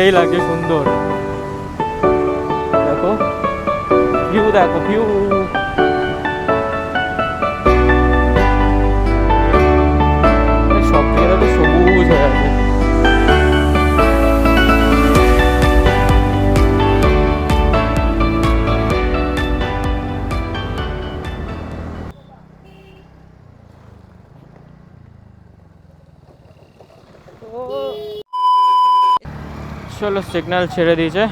এই লাগে সুন্দর, দেখো ভিউ, দেখো ভিউ। সব থেকে দেখো সবুজ হয়ে আছে। চলো সিগন্যাল ছেড়ে দিয়েছে।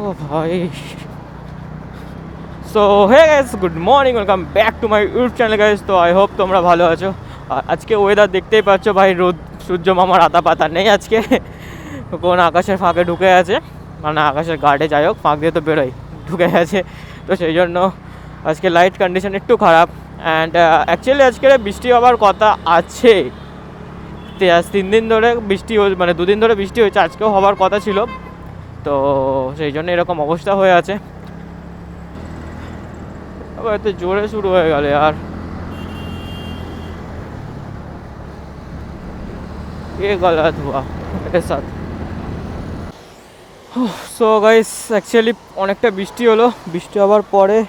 ও ভাই, so hey guys, good morning, welcome back to my YouTube channel guys. তো আই হোপ তোমরা ভালো আছো। আর আজকে ওয়েদার দেখতেই পাচ্ছ ভাই, রোদ সূর্য মামার আতা পাতা নেই আজকে। কোন আকাশের ফাঁকে ঢুকে আছে, মানে আকাশের গার্ডে, যাই হোক ফাঁক দিয়ে তো বেরোয়, ঢুকে গেছে। তো সেই জন্য আজকে লাইট কন্ডিশন একটু খারাপ। অ্যান্ড অ্যাকচুয়ালি আজকে বৃষ্টি হওয়ার কথা আছে। 3 দিন ধরে বৃষ্টি, মানে 2 দিন ধরে বৃষ্টি হয়েছে, আজকেও হওয়ার কথা ছিল। তো সেই জন্য এরকম অবস্থা হয়ে আছে। আবার এত জোরে শুরু হয়ে গেল আর ये गलत हुआ मेरे साथ। সো গাইস, অ্যাকচুয়ালি অনেকটা বৃষ্টি হলো। বৃষ্টি হওয়ার পরে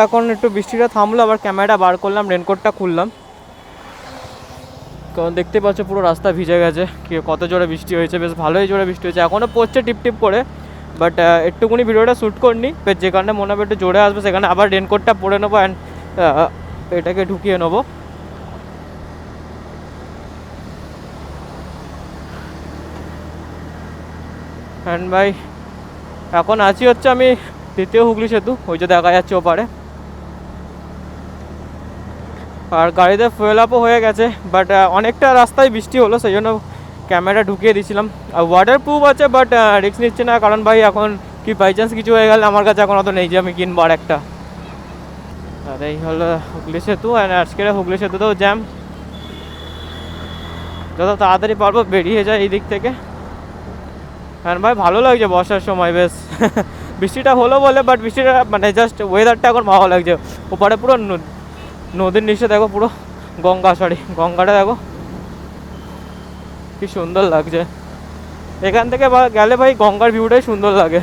এখন একটু বৃষ্টিটা থামলো, আবার ক্যামেরাটা বার করলাম, রেনকোটটা খুললাম, কারণ দেখতে পাচ্ছ পুরো রাস্তা ভিজে গেছে। কত জোরে বৃষ্টি হয়েছে, বেশ ভালোই জোরে বৃষ্টি হয়েছে, এখনও পড়ছে টিপ টিপ করে। বাট একটুকুনি ভিডিওটা শ্যুট করিনি, যেখানে মনে হবে একটু জোরে আসবে সেখানে আবার রেনকোটটা পরে নেবো অ্যান্ড এটাকে ঢুকিয়ে নেবো। অ্যান্ড ভাই এখন আছি হচ্ছে আমি দ্বিতীয় হুগলি সেতু, ওই যে দেখা যাচ্ছে ওপারে। আর গাড়িতে ফুয়েল আপও হয়ে গেছে, বাট অনেকটা রাস্তায় বৃষ্টি হলো, সেই জন্য ক্যামেরা ঢুকিয়ে দিয়েছিলাম। আর ওয়াটার প্রুফ আছে, বাট রিস্ক নিচ্ছে না, কারণ ভাই এখন কি বাই চান্স কিছু হয়ে গেলে আমার কাছে এখন অত নেই যে আমি কিনবো আর একটা। আর এই হলো হুগলি সেতু। অ্যান্ড আজকের হুগলি সেতুতেও জ্যাম, যত তাড়াতাড়ি পারবো বেরিয়ে যায় এই দিক থেকে। হ্যাঁ ভাই, ভালো লাগছে বর্ষার সময় বেশ। বৃষ্টিটা হলো বলে, বাট বৃষ্টিটা মানে জাস্ট ওয়েদারটা এখন ভালো লাগছে। ওপারে পুরো নদীর নিচে দেখো, পুরো গঙ্গাটা দেখো কি সুন্দর লাগছে। এখান থেকে গেলে ভাই গঙ্গার ভিউটাই সুন্দর লাগে।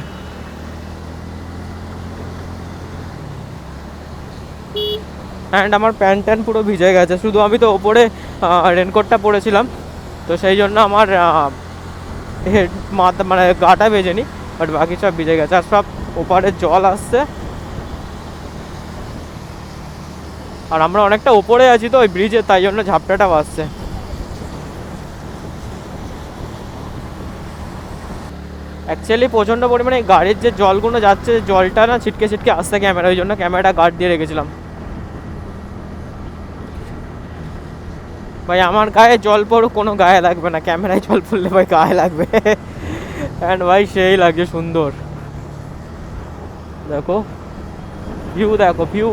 অ্যান্ড আমার প্যান্ট ট্যান্ট পুরো ভিজে গেছে, শুধু আমি তো ওপরে রেনকোটটা পরেছিলাম, তো সেই জন্য আমার মাথা মানে গাটা ভেজেনি, বাট বাকি সব ভিজে গেছে। আর সব ওপারে জল আসছে, আর আমরা অনেকটা ওপরে আছি তো ওই ব্রিজে, তাই জন্য ঝাপটাটাও আসছে। অ্যাকচুয়ালি প্রচণ্ড পরিমাণে গাড়ির যে জলগুলো যাচ্ছে, জলটা না ছিটকে ছিটকে আসছে ক্যামেরা, ওই জন্য ক্যামেরাটা গার্ড দিয়ে রেখেছিলাম। ভাই আমার গায়ে জল পড়ুক, কোনো গায়ে লাগবে না, ক্যামেরায় জল পড়লে ভাই গায়ে লাগবে। অ্যান্ড ভাই সেই লাগছে সুন্দর, দেখো ভিউ, দেখো ভিউ।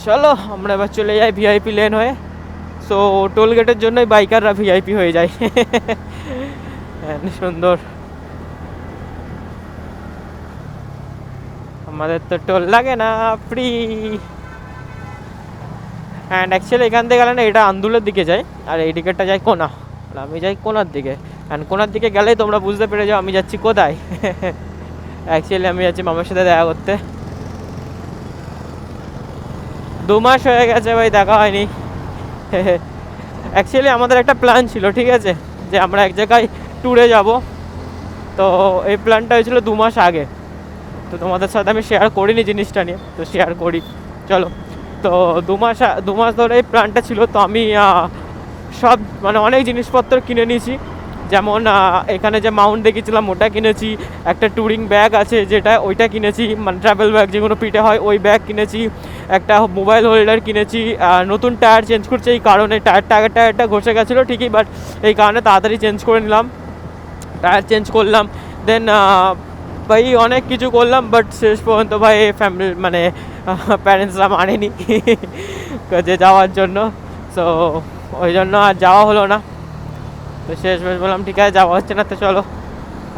চলো আমরা এবার চলে যাই ভিআইপি লেন হয়ে। সো টোল গেটের জন্যই বাইকাররা ভিআইপি হয়ে যায়। সুন্দর, আমাদের তো টোল লাগে না, ফ্রি। অ্যান্ড অ্যাকচুয়ালি এখান থেকে গেলে না, এটা আন্দুলের দিকে যায়, আর এই টিকিটটা যায় কোনা, আর আমি যাই কোনার দিকে। অ্যান্ড কোনার দিকে গেলেই তোমরা বুঝতে পেরে যাও আমি যাচ্ছি কোথায়। অ্যাকচুয়ালি আমি যাচ্ছি মামার সাথে দেখা করতে। 2 মাস হয়ে গেছে ভাই দেখা হয়নি। অ্যাকচুয়ালি আমাদের একটা প্ল্যান ছিল, ঠিক আছে, যে আমরা এক জায়গায় ট্যুরে যাব। তো এই প্ল্যানটা হয়েছিল 2 মাস আগে, তো তোমাদের সাথে আমি শেয়ার করিনি জিনিসটা নিয়ে, তো শেয়ার করি চলো। তো 2 মাস ধরে এই প্ল্যানটা ছিল, তো আমি সব মানে অনেক জিনিসপত্র কিনে নিয়েছি। যেমন এখানে যে মাউন্ট দেখেছিলাম ওটা কিনেছি, একটা ট্যুরিং ব্যাগ আছে যেটা, ওইটা কিনেছি, মানে ট্রাভেল ব্যাগ যেগুলো পিঠে হয়, ওই ব্যাগ কিনেছি। একটা মোবাইল হোল্ডার কিনেছি। নতুন টায়ার চেঞ্জ করছে, এই কারণে টায়ারটা ঘষে গেছিলো ঠিকই, বাট এই কারণে তাড়াতাড়ি চেঞ্জ করে নিলাম, টায়ার চেঞ্জ করলাম। দেন ভাই অনেক কিছু করলাম, বাট শেষ পর্যন্ত ভাই ফ্যামিলি মানে প্যারেন্টসরা মানেনি যে যাওয়ার জন্য। সো ওই জন্য আর যাওয়া হলো না। তো শেষ বললাম ঠিক আছে, যাওয়া হচ্ছে না, তো চলো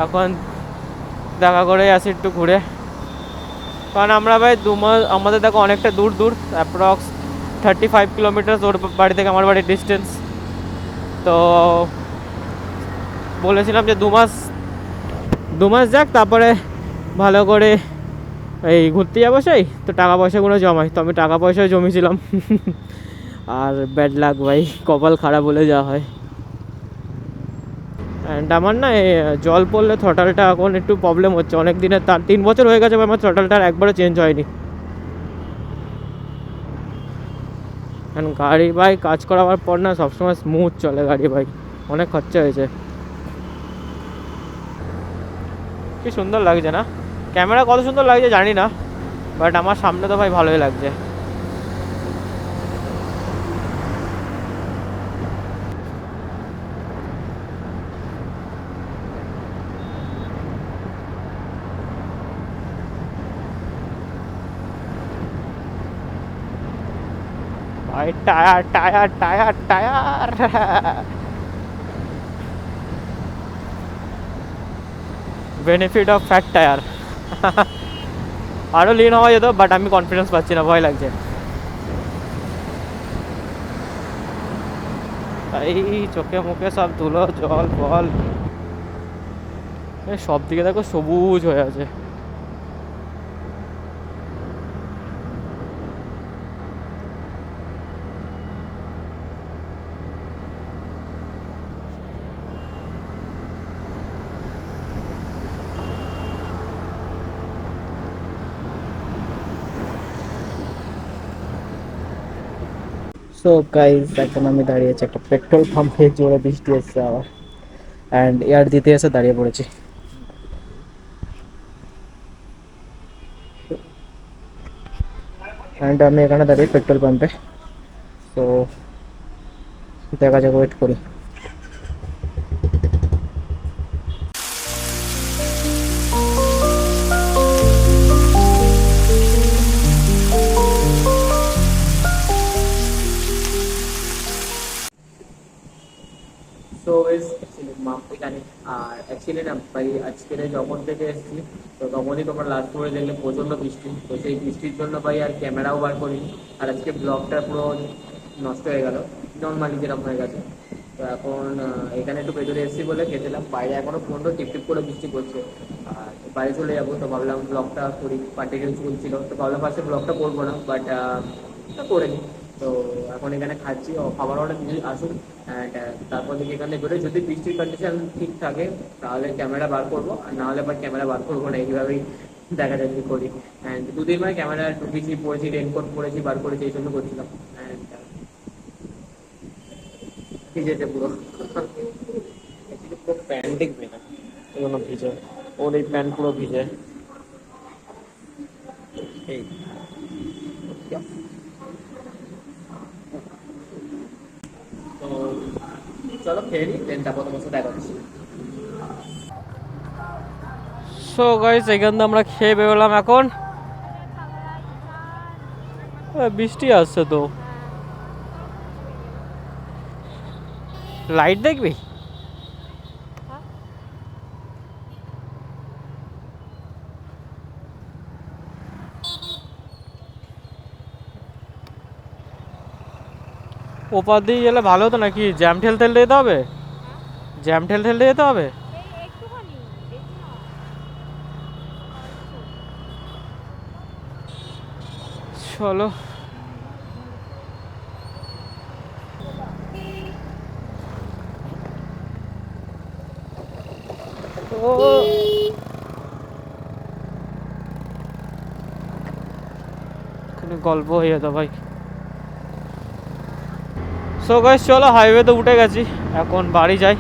এখন দেখা করে আসি একটু ঘুরে। কারণ আমরা ভাই 2 মাস, আমাদের দেখো অনেকটা দূর দূর, অ্যাপ্রক্স 35 কিলোমিটার ওর বাড়ি থেকে আমার বাড়ির ডিস্টেন্স। তো বলেছিলাম যে 2 মাস যাক, তারপরে ভালো করে এই ঘুরতে যাবো। সেই তো টাকা পয়সাগুলো জমাই, তো আমি টাকা পয়সাও জমিয়েছিলাম। আর ব্যাড লাক ভাই, কপাল খারাপ বলে যা হয়। অ্যান্ড আমার না জল পড়লে থ্রটালটা এখন একটু প্রবলেম হচ্ছে অনেক দিনের, তার 3 বছর হয়ে গেছে আমার থ্রটালটা একবারও চেঞ্জ হয়নি। কারণ গাড়ি ভাই কাজ করাবার পর না সবসময় স্মুথ চলে গাড়ি ভাই, অনেক খরচা হয়েছে। কি সুন্দর লাগছে না, ক্যামেরা কত সুন্দর লাগছে জানি না, বাট আমার সামনে তো ভাই ভালোই লাগছে। ভাই tyre tyre tyre tyre, benefit of fat tyre. আরও লিন হওয়া যেত, বাট আমি কনফিডেন্স পাচ্ছি না, ভয় লাগছে। এই চোখে মুখে সব ধুলো জল ফল, সব দিকে দেখো সবুজ হয়ে আছে। সো গাইস, এখন আমি দাঁড়িয়ে আছি একটা পেট্রোল পাম্পে, জোরে বৃষ্টি এসছে আবার, অ্যান্ড এয়ার দিতে এসে দাঁড়িয়ে পড়েছি। অ্যান্ড আমি এখানে দাঁড়িয়ে পেট্রোল পাম্পে, তো দেখা যাক, ওয়েট করি। তো অ্যাকচুয়ালি মাপ এখানে, আর অ্যাকচুয়ালি না ভাই আজকে যখন থেকে এসেছি তো তখনই তোমরা লাস্ট করে দেখলে প্রচণ্ড বৃষ্টি, তো সেই বৃষ্টির জন্য ভাই আর ক্যামেরাও বার করিনি, আর আজকে ব্লগটা পুরো নষ্ট হয়ে গেল, নর্মালি যেরকম হয়ে গেছে। তো এখন এখানে একটু ভেতরে এসেছি বলে গেছিলাম, বাইরে এখনও পর্যন্ত টিপটিপ করে বৃষ্টি পড়ছে। আর বাড়ি চলে যাবো, তো ভাবলাম ব্লগটা করি, কন্টিনিউ চলছিল, তো ভাবলাম পাশে ব্লগটা করবো না, বাট করে নিই। তো এখন এখানে খাচ্ছি, ও খাবার অর্ডার দিয়ে আসুন, অ্যান্ড তারপর থেকে এখানে বেরোয়, যদি বৃষ্টির কন্ডিশন ঠিক থাকে তাহলে ক্যামেরা বার করবো, আর নাহলে আবার ক্যামেরা বার করবো না, এইভাবেই দেখা যাক কি করি। অ্যান্ড 2 দিন মানে ক্যামেরা ঢুকেছি, পড়েছি, রেনকোট পরেছি, বার করেছি, এই জন্য করছিলাম। অ্যান্ড ভিজেছে পুরো, পুরো প্যান্ট দেখবে না, এই জন্য ভিজে, ওর এই প্যান্ট পুরো ভিজে। এই তো চলো খেয়ে নিই, দেন তারপর তোমার সাথে দেখা হচ্ছে। সো গাইস, এখান থেকে আমরা খেয়ে বেরোলাম এখন। বৃষ্টি আসছে তো, লাইট দেখবি? ওপার দিয়ে গেলে ভালো হতো নাকি, জ্যাম ঠেলতে যেতে হবে, জ্যাম ঠেলতে যেতে হবে। চলো, গল্প হয়ে যেত ভাই। সো গাইস চলো, হাইওয়েতে উঠে গেছি, এখন বাড়ি যাই।